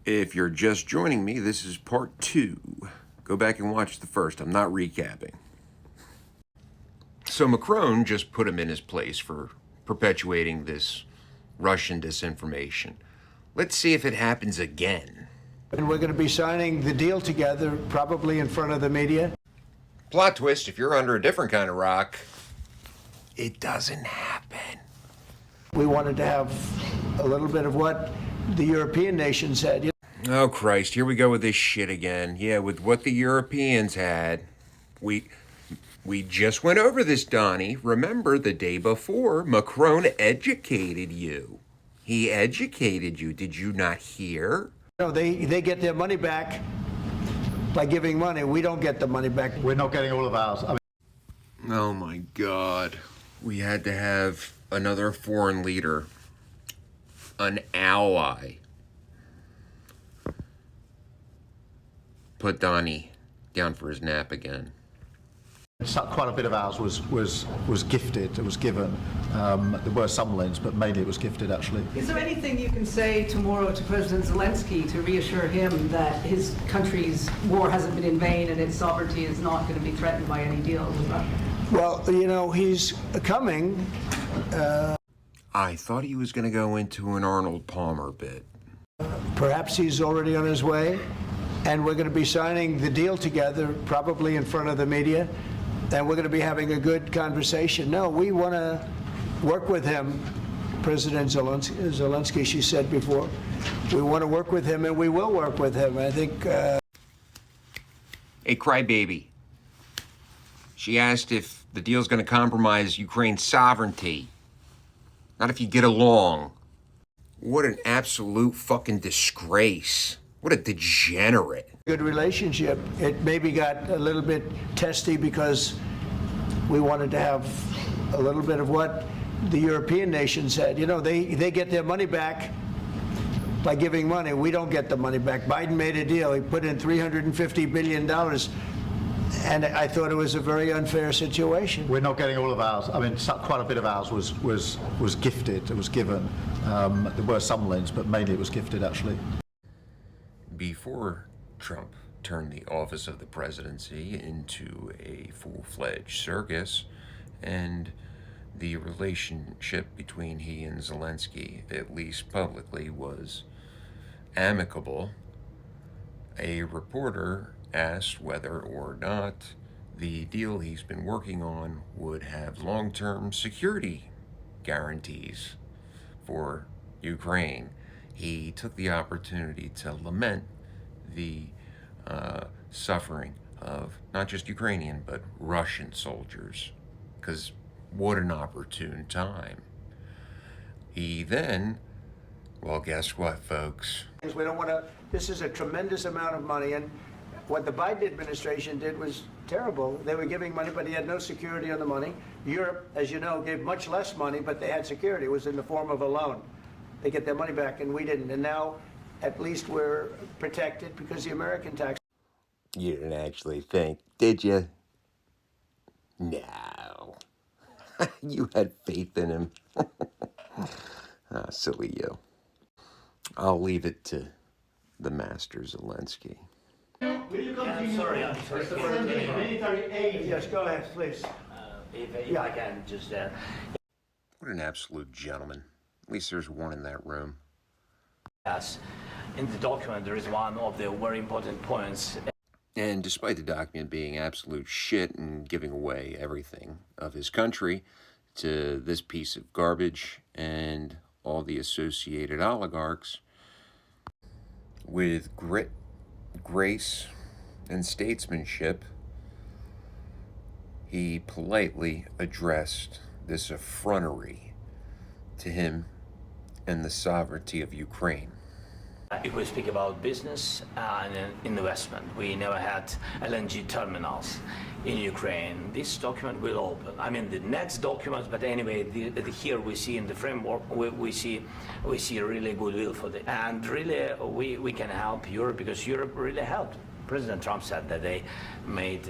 If you're just joining me, this is part 2. Go back and watch the first. I'm not recapping. So Macron just put him in his place for perpetuating this Russian disinformation. Let's see if it happens again. And we're going to be signing the deal together, probably in front of the media. Plot twist, if you're under a different kind of rock, it doesn't happen. We wanted to have a little bit of what the European nations had. Oh, Christ, here we go with this shit again. Yeah, with what the Europeans had. We just went over this, Donnie. Remember, the day before, Macron educated you. He educated you. Did you not hear? No, they get their money back by giving money. We don't get the money back. We're not getting all of ours. Oh, my God. We had to have another foreign leader, an ally, put Donnie down for his nap again. Quite a bit of ours was gifted, it was given. There were some lends, but mainly it was gifted, actually. Is there anything you can say tomorrow to President Zelensky to reassure him that his country's war hasn't been in vain and its sovereignty is not going to be threatened by any deal with Russia? Well, you know, he's coming. I thought he was going to go into an Arnold Palmer bit. Perhaps he's already on his way. And we're going to be signing the deal together, probably in front of the media. And we're going to be having a good conversation. No, we want to work with him, President Zelensky, she said before. We want to work with him, and we will work with him. I think... Hey, crybaby. She asked if the deal's going to compromise Ukraine's sovereignty. Not if you get along. What an absolute fucking disgrace. What a degenerate. Good relationship. It maybe got a little bit testy because we wanted to have a little bit of what the European nations had. You know, they get their money back by giving money. We don't get the money back. Biden made a deal. He put in $350 billion. And I thought it was a very unfair situation. We're not getting all of ours. I mean, quite a bit of ours was gifted, it was given. There were some lends, but mainly it was gifted, actually. Before Trump turned the office of the presidency into a full-fledged circus, and the relationship between he and Zelensky, at least publicly, was amicable, a reporter asked whether or not the deal he's been working on would have long-term security guarantees for Ukraine. He took the opportunity to lament the suffering of not just Ukrainian, but Russian soldiers, because what an opportune time. He then, well, guess what, folks? We don't want to, this is a tremendous amount of money, and what the Biden administration did was terrible. They were giving money, but he had no security on the money. Europe, as you know, gave much less money, but they had security. It was in the form of a loan. They get their money back, and we didn't. And now, at least we're protected because the American tax. You didn't actually think, did you? No. You had faith in him. Silly you. I'll leave it to the master Zelensky. Will you continue? I'm sorry. Military aid. Yes, go ahead, please. If I can just... What an absolute gentleman. At least there's one in that room. Yes. In the document, there is one of the very important points. And despite the document being absolute shit and giving away everything of his country to this piece of garbage and all the associated oligarchs, with grit, grace, and statesmanship, he politely addressed this effrontery to him and the sovereignty of Ukraine. If we speak about business and investment, we never had LNG terminals in Ukraine. This document will open. I mean, the next document, but anyway, here we see in the framework, we see really goodwill for it. And really, we can help Europe because Europe really helped. President Trump said that they made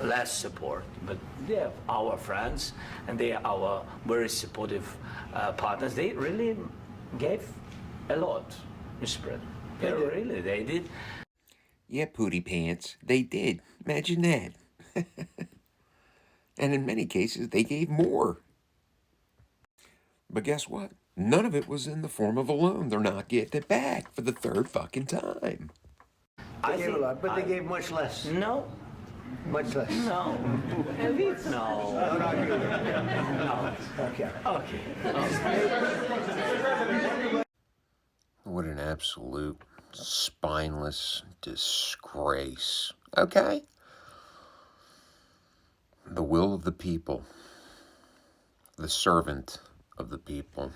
less support, but they are our friends and they are our very supportive partners. They really gave a lot, Mr. President. Yeah, really, they did. Yeah, Pooty Pants, they did. Imagine that. And in many cases, they gave more. But guess what? None of it was in the form of a loan. They're not getting it back for the third fucking time. I They gave a think lot, but they gave much less, no, much less. no, no, no. Okay. Okay. What an absolute spineless disgrace. Okay? The will of the people, the servant of the people.